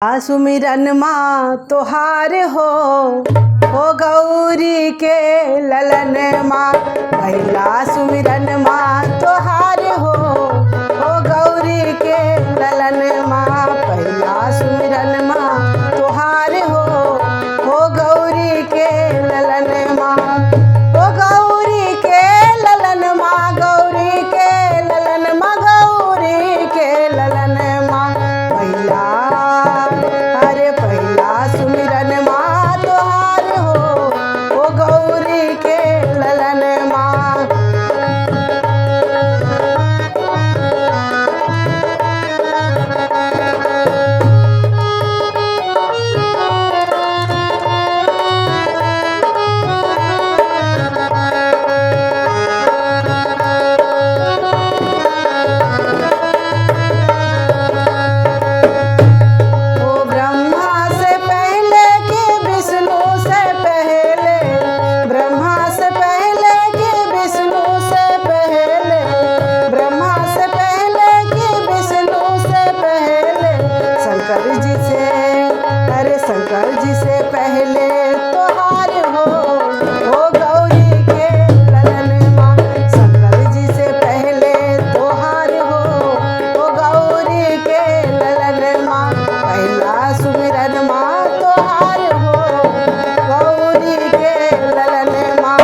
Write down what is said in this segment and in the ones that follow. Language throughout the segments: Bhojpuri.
सुमिरन माँ तोहार हो गौरी के ललन माँ। पहला सुमिरन माँ तोहार हो गौरी के ललन माँ। पहला सुमिरन माँ तोहार हो गौरी के ललन माँ। ओ गौरी के ललन माँ, गौरी के ललन माँ, गौरी के ललन माँ। पहला सुमिरन माँ तोहार हो गौरी के ललन माँ। शंकर जी से पहले तोहार हो गौरी के ललन माँ। शंकर जी से पहले तोहार हो गौरी के ललन माँ। पहला सुमिरन माँ तोहार हो गौरी के ललन माँ।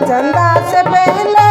चंदा से पहले